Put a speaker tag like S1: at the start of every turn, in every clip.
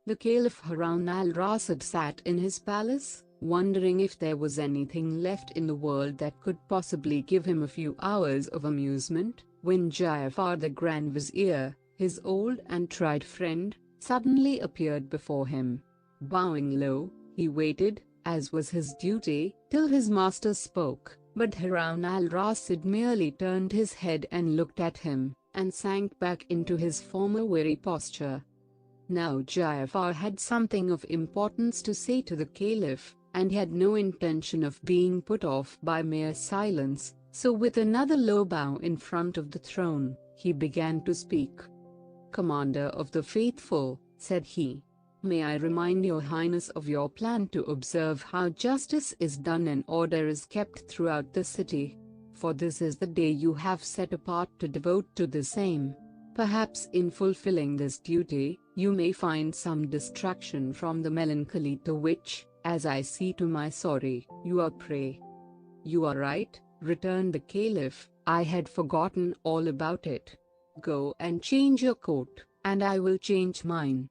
S1: The Caliph Harun al-Rashid sat in his palace, wondering if there was anything left in the world that could possibly give him a few hours of amusement, when Ja'afar the Grand Vizier, his old and tried friend, suddenly appeared before him. Bowing low, he waited, as was his duty, till his master spoke, but Harun al-Rashid merely turned his head and looked at him, and sank back into his former weary posture. Now Ja'afar had something of importance to say to the Caliph, and he had no intention of being put off by mere silence, so with another low bow in front of the throne, he began to speak. "Commander of the Faithful," said he, "may I remind your Highness of your plan to observe how justice is done and order is kept throughout the city. For this is the day you have set apart to devote to the same. Perhaps in fulfilling this duty, you may find some distraction from the melancholy to which, as I see to my sorry, you are prey." "You are right," returned the Caliph, "I had forgotten all about it. Go and change your coat, and I will change mine."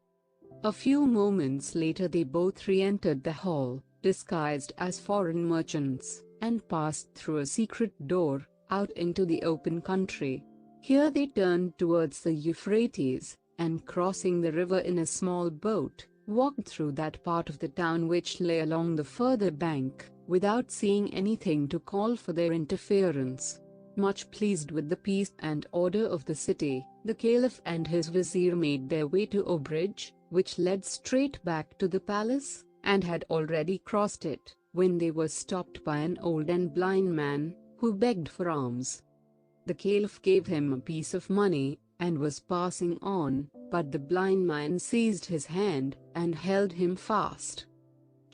S1: A few moments later they both re-entered the hall, disguised as foreign merchants, and passed through a secret door, out into the open country. Here they turned towards the Euphrates, and crossing the river in a small boat, walked through that part of the town which lay along the further bank, without seeing anything to call for their interference. Much pleased with the peace and order of the city, the Caliph and his vizier made their way to a bridge, which led straight back to the palace, and had already crossed it, when they were stopped by an old and blind man, who begged for alms. The Caliph gave him a piece of money, and was passing on, but the blind man seized his hand, and held him fast.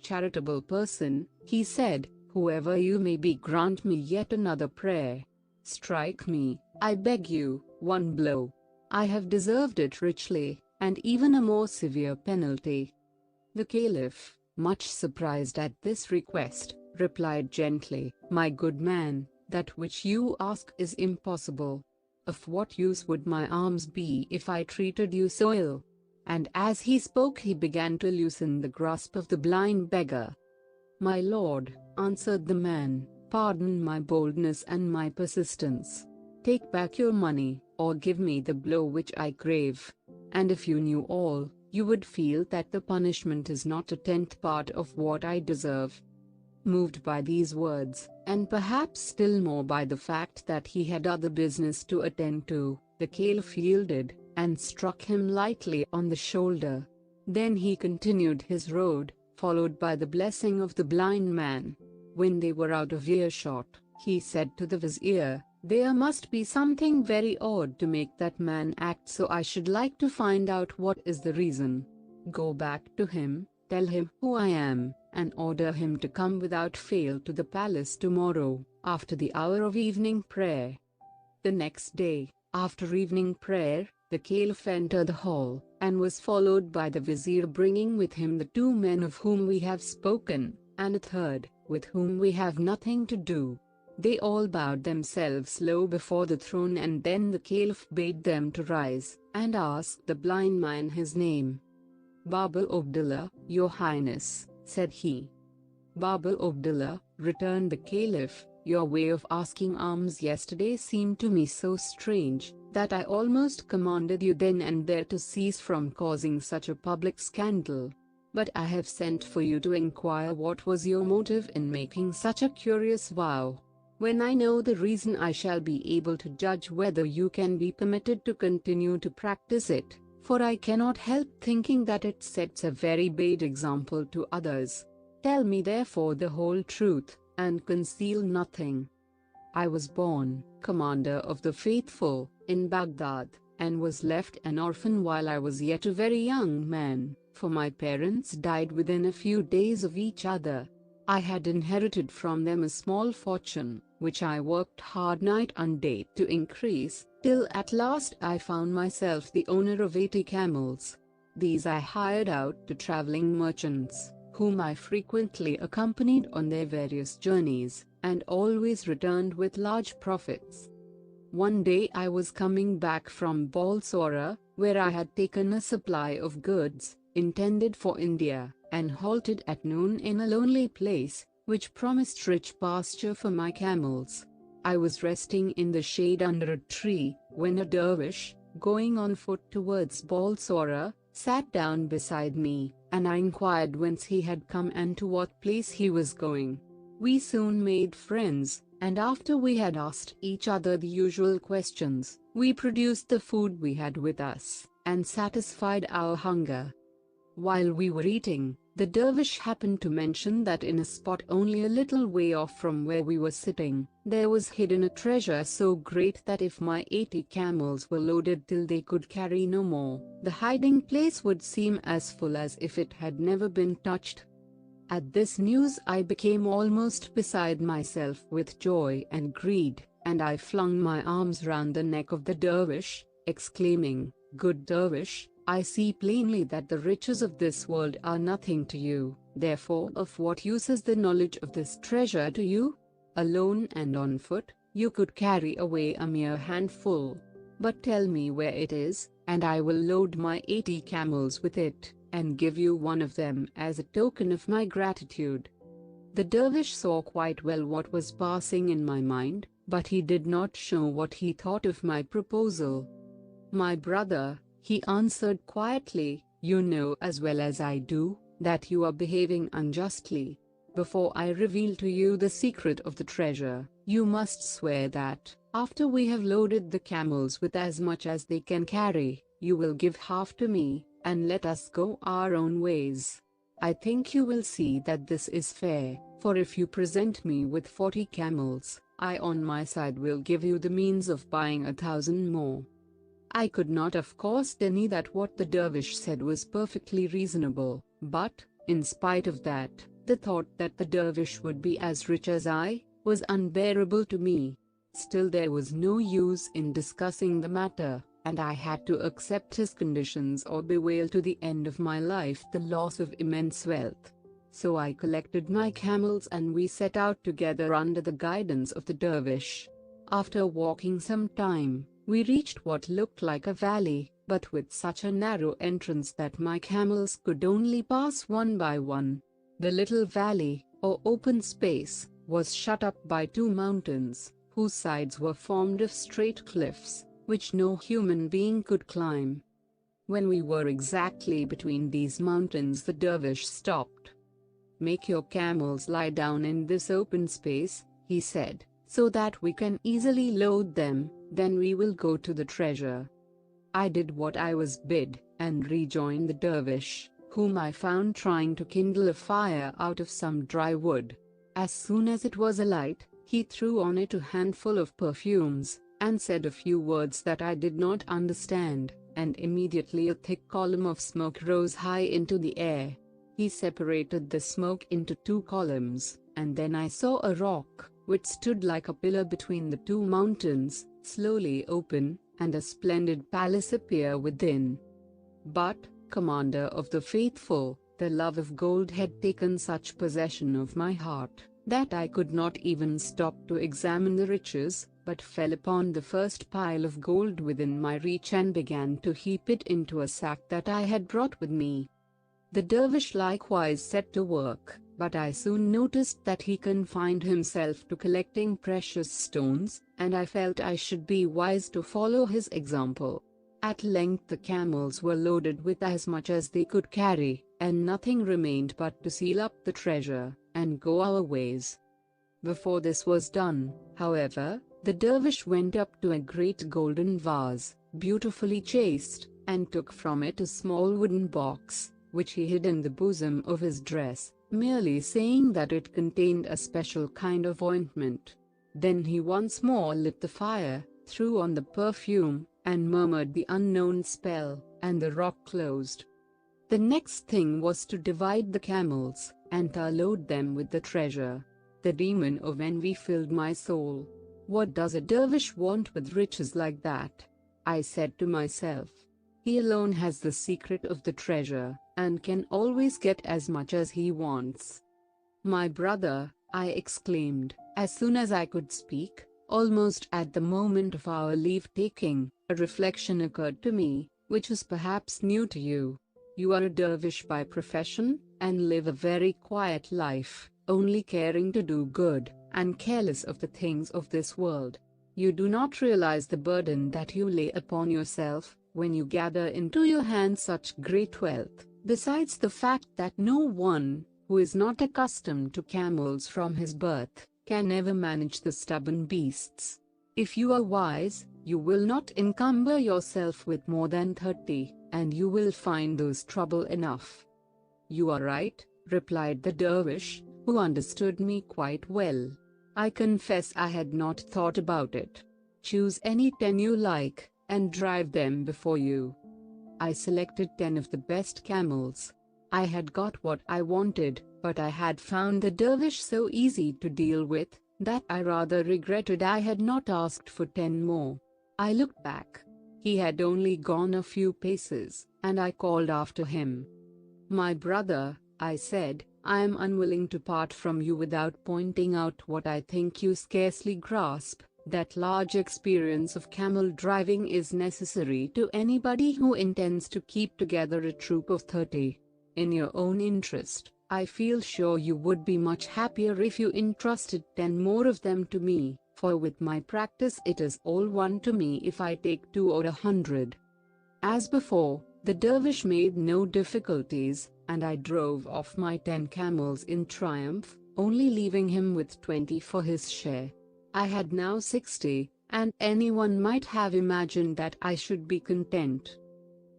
S1: "Charitable person," he said, "whoever you may be, grant me yet another prayer. Strike me, I beg you, one blow. I have deserved it richly, and even a more severe penalty." The Caliph, much surprised at this request, replied gently, "My good man, that which you ask is impossible. Of what use would my alms be if I treated you so ill?" And as he spoke he began to loosen the grasp of the blind beggar. "My lord," answered the man, "pardon my boldness and my persistence. Take back your money, or give me the blow which I crave. And if you knew all, you would feel that the punishment is not a tenth part of what I deserve." Moved by these words, and perhaps still more by the fact that he had other business to attend to, the Caliph yielded, and struck him lightly on the shoulder. Then he continued his road, followed by the blessing of the blind man. When they were out of earshot, he said to the vizier, "There must be something very odd to make that man act so. I should like to find out what is the reason. Go back to him, tell him who I am, and order him to come without fail to the palace tomorrow, after the hour of evening prayer." The next day, after evening prayer, the Caliph entered the hall, and was followed by the vizier, bringing with him the two men of whom we have spoken, and a third, with whom we have nothing to do. They all bowed themselves low before the throne, and then the Caliph bade them to rise, and asked the blind man his name. "Baba Abdullah, your Highness," said he. "Baba Abdullah," returned the Caliph, "your way of asking alms yesterday seemed to me so strange, that I almost commanded you then and there to cease from causing such a public scandal. But I have sent for you to inquire what was your motive in making such a curious vow. When I know the reason, I shall be able to judge whether you can be permitted to continue to practice it, for I cannot help thinking that it sets a very bad example to others. Tell me therefore the whole truth, and conceal nothing." "I was born, Commander of the Faithful, in Baghdad, and was left an orphan while I was yet a very young man, for my parents died within a few days of each other. I had inherited from them a small fortune, which I worked hard night and day to increase, till at last I found myself the owner of 80 camels. These I hired out to traveling merchants, whom I frequently accompanied on their various journeys, and always returned with large profits. One day I was coming back from Balsora, where I had taken a supply of goods, intended for India, and halted at noon in a lonely place, which promised rich pasture for my camels. I was resting in the shade under a tree, when a dervish, going on foot towards Balsora, sat down beside me, and I inquired whence he had come and to what place he was going. We soon made friends, and after we had asked each other the usual questions, we produced the food we had with us, and satisfied our hunger. While we were eating, the dervish happened to mention that in a spot only a little way off from where we were sitting, there was hidden a treasure so great that if my 80 camels were loaded till they could carry no more, the hiding place would seem as full as if it had never been touched. At this news I became almost beside myself with joy and greed, and I flung my arms round the neck of the dervish, exclaiming, "Good dervish, I see plainly that the riches of this world are nothing to you, therefore of what use is the knowledge of this treasure to you? Alone and on foot, you could carry away a mere handful. But tell me where it is, and I will load my 80 camels with it, and give you one of them as a token of my gratitude." The dervish saw quite well what was passing in my mind, but he did not show what he thought of my proposal. "My brother," he answered quietly, "you know as well as I do, that you are behaving unjustly. Before I reveal to you the secret of the treasure, you must swear that, after we have loaded the camels with as much as they can carry, you will give half to me, and let us go our own ways. I think you will see that this is fair, for if you present me with 40 camels, I on my side will give you the means of buying 1,000 more." I could not of course deny that what the dervish said was perfectly reasonable, but, in spite of that, the thought that the dervish would be as rich as I, was unbearable to me. Still there was no use in discussing the matter, and I had to accept his conditions or bewail to the end of my life the loss of immense wealth. So I collected my camels and we set out together under the guidance of the dervish. After walking some time, we reached what looked like a valley, but with such a narrow entrance that my camels could only pass one by one. The little valley, or open space, was shut up by 2 mountains, whose sides were formed of straight cliffs, which no human being could climb. When we were exactly between these mountains, the dervish stopped. "Make your camels lie down in this open space," he said, "so that we can easily load them, then we will go to the treasure." I did what I was bid, and rejoined the dervish, whom I found trying to kindle a fire out of some dry wood. As soon as it was alight, he threw on it a handful of perfumes, and said a few words that I did not understand, and immediately a thick column of smoke rose high into the air. He separated the smoke into 2 columns, and then I saw a rock, which stood like a pillar between the 2 mountains, slowly open, and a splendid palace appear within. But, Commander of the Faithful, the love of gold had taken such possession of my heart, that I could not even stop to examine the riches, but fell upon the first pile of gold within my reach and began to heap it into a sack that I had brought with me. The dervish likewise set to work, but I soon noticed that he confined himself to collecting precious stones, and I felt I should be wise to follow his example. At length the camels were loaded with as much as they could carry, and nothing remained but to seal up the treasure, and go our ways. Before this was done, however, the dervish went up to a great golden vase, beautifully chased, and took from it a small wooden box, which he hid in the bosom of his dress, merely saying that it contained a special kind of ointment. Then he once more lit the fire, threw on the perfume, and murmured the unknown spell, and the rock closed. The next thing was to divide the camels, and load them with the treasure. The demon of envy filled my soul. What does a dervish want with riches like that? I said to myself. He alone has the secret of the treasure, and can always get as much as he wants. "My brother," I exclaimed, as soon as I could speak, almost at the moment of our leave-taking, a reflection occurred to me, which is perhaps new to you. You are a dervish by profession, and live a very quiet life, only caring to do good, and careless of the things of this world. You do not realize the burden that you lay upon yourself, when you gather into your hands such great wealth, besides the fact that no one, who is not accustomed to camels from his birth, can ever manage the stubborn beasts. If you are wise, you will not encumber yourself with more than 30, and you will find those trouble enough. You are right, replied the dervish, who understood me quite well. I confess I had not thought about it. Choose any 10 you like, and drive them before you. I selected 10 of the best camels. I had got what I wanted, but I had found the dervish so easy to deal with, that I rather regretted I had not asked for 10 more. I looked back. He had only gone a few paces, and I called after him. My brother, I said, I am unwilling to part from you without pointing out what I think you scarcely grasp, that large experience of camel driving is necessary to anybody who intends to keep together a troop of 30. In your own interest, I feel sure you would be much happier if you entrusted 10 more of them to me, for with my practice it is all one to me if I take 2 or 100. As before, the dervish made no difficulties, and I drove off my 10 camels in triumph, only leaving him with 20 for his share. I had now 60, and anyone might have imagined that I should be content.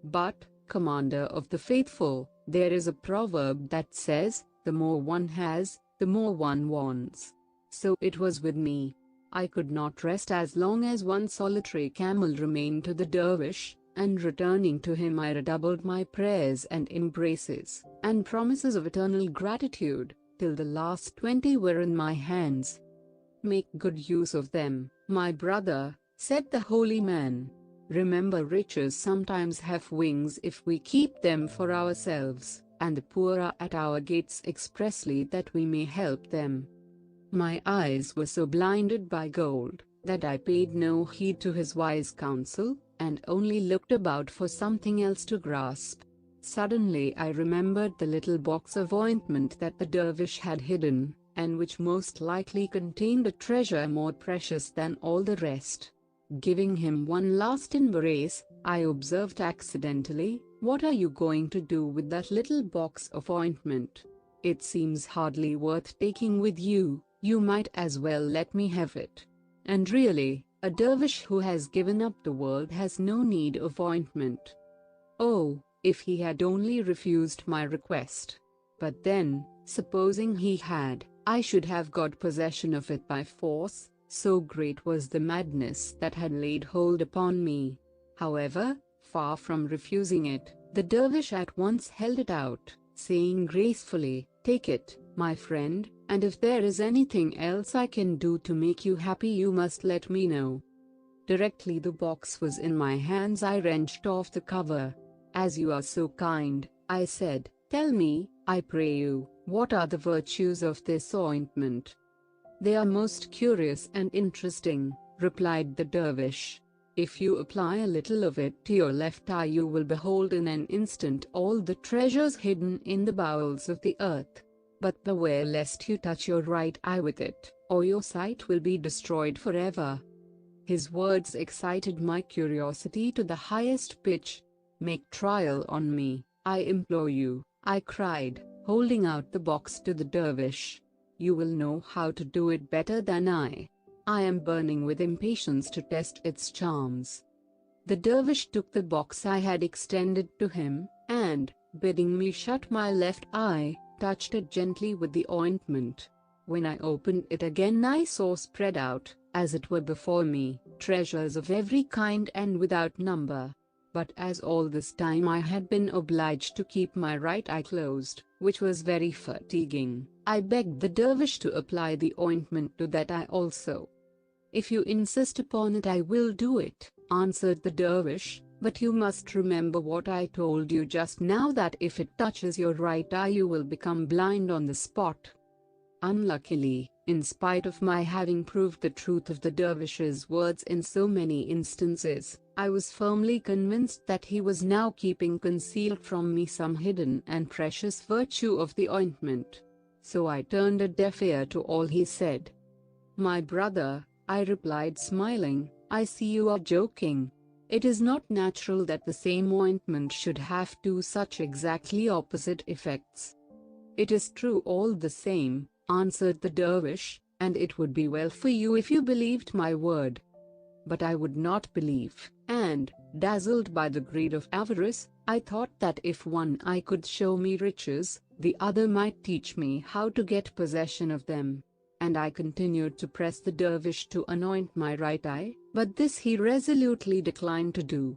S1: But, Commander of the Faithful, there is a proverb that says, the more one has, the more one wants. So it was with me. I could not rest as long as one solitary camel remained to the dervish, and returning to him I redoubled my prayers and embraces, and promises of eternal gratitude, till the last 20 were in my hands. Make good use of them, my brother, said the holy man. Remember, riches sometimes have wings if we keep them for ourselves, and the poor are at our gates expressly that we may help them. My eyes were so blinded by gold, that I paid no heed to his wise counsel, and only looked about for something else to grasp. Suddenly I remembered the little box of ointment that the dervish had hidden, and which most likely contained a treasure more precious than all the rest. Giving him one last embrace, I observed accidentally, "What are you going to do with that little box of ointment? It seems hardly worth taking with you, you might as well let me have it." And really, a dervish who has given up the world has no need of ointment. Oh, if he had only refused my request! But then, supposing he had, I should have got possession of it by force, so great was the madness that had laid hold upon me. However, far from refusing it, the dervish at once held it out, saying gracefully, "Take it, my friend, and if there is anything else I can do to make you happy you must let me know." Directly the box was in my hands I wrenched off the cover. "As you are so kind," I said, "tell me, I pray you, what are the virtues of this ointment?" "They are most curious and interesting," replied the dervish. "If you apply a little of it to your left eye you will behold in an instant all the treasures hidden in the bowels of the earth. But beware lest you touch your right eye with it, or your sight will be destroyed forever." His words excited my curiosity to the highest pitch. "Make trial on me, I implore you," I cried, holding out the box to the dervish. "You will know how to do it better than I. I am burning with impatience to test its charms." The dervish took the box I had extended to him, and, bidding me shut my left eye, touched it gently with the ointment. When I opened it again I saw spread out, as it were before me, treasures of every kind and without number. But as all this time I had been obliged to keep my right eye closed, which was very fatiguing, I begged the dervish to apply the ointment to that eye also. "If you insist upon it I will do it," answered the dervish, "but you must remember what I told you just now, that if it touches your right eye you will become blind on the spot." Unluckily, in spite of my having proved the truth of the dervish's words in so many instances, I was firmly convinced that he was now keeping concealed from me some hidden and precious virtue of the ointment. So I turned a deaf ear to all he said. "My brother," I replied smiling, "I see you are joking. It is not natural that the same ointment should have two such exactly opposite effects." "It is true all the same," answered the dervish, "and it would be well for you if you believed my word." But I would not believe, and, dazzled by the greed of avarice, I thought that if one eye could show me riches, the other might teach me how to get possession of them. And I continued to press the dervish to anoint my right eye, but this he resolutely declined to do.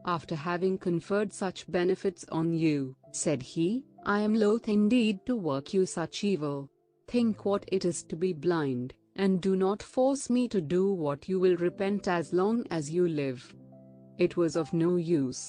S1: "After having conferred such benefits on you," said he, "I am loath indeed to work you such evil. Think what it is to be blind, and do not force me to do what you will repent as long as you live." It was of no use.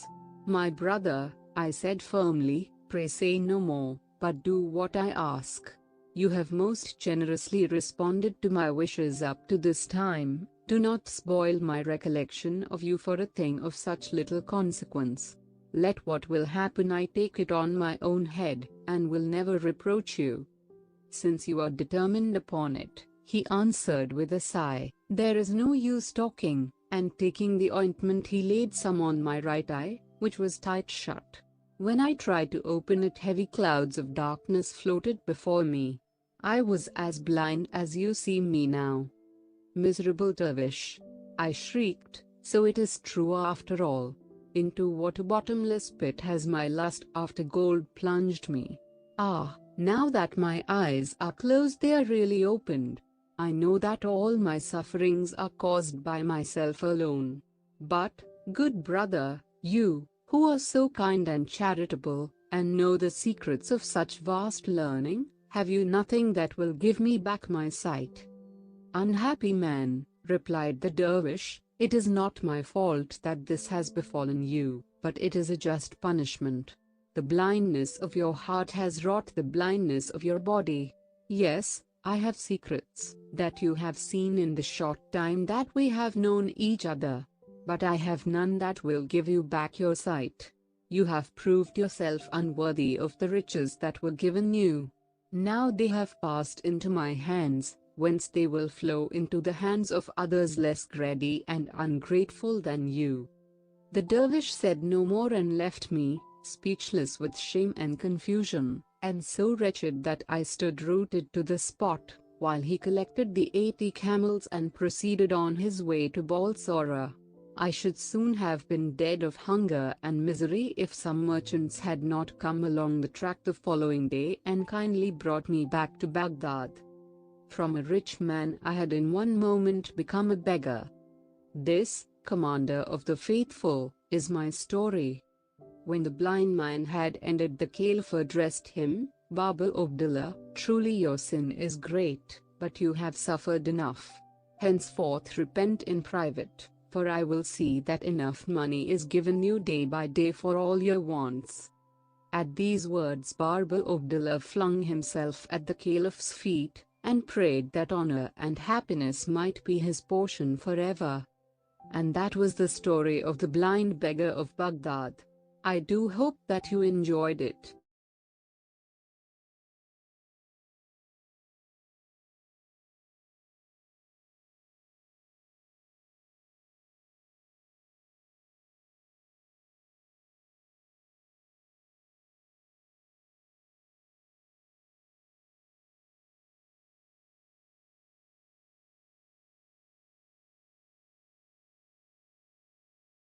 S1: "My brother," I said firmly, "pray say no more, but do what I ask. You have most generously responded to my wishes up to this time. Do not spoil my recollection of you for a thing of such little consequence. Let what will happen I take it on my own head, and will never reproach you." "Since you are determined upon it," he answered with a sigh, "there is no use talking," and taking the ointment he laid some on my right eye, which was tight shut. When I tried to open it, heavy clouds of darkness floated before me. I was as blind as you see me now. "Miserable dervish!" I shrieked, "so it is true after all. Into what a bottomless pit has my lust after gold plunged me! Ah, now that my eyes are closed they are really opened. I know that all my sufferings are caused by myself alone. But, good brother, you, who are so kind and charitable, and know the secrets of such vast learning, have you nothing that will give me back my sight?" "Unhappy man," replied the dervish, "it is not my fault that this has befallen you, but it is a just punishment. The blindness of your heart has wrought the blindness of your body. Yes, I have secrets that you have seen in the short time that we have known each other. But I have none that will give you back your sight. You have proved yourself unworthy of the riches that were given you. Now they have passed into my hands, whence they will flow into the hands of others less greedy and ungrateful than you." The dervish said no more and left me, speechless with shame and confusion, and so wretched that I stood rooted to the spot, while he collected the 80 camels and proceeded on his way to Balsora. I should soon have been dead of hunger and misery if some merchants had not come along the track the following day and kindly brought me back to Baghdad. From a rich man I had in one moment become a beggar. This, Commander of the Faithful, is my story. When the blind man had ended, the Caliph addressed him, "Baba Abdullah, truly your sin is great, but you have suffered enough. Henceforth repent in private, for I will see that enough money is given you day by day for all your wants." At these words Baba Abdullah flung himself at the Caliph's feet, and prayed that honor and happiness might be his portion forever. And that was the story of the blind beggar of Baghdad. I do hope that you enjoyed it.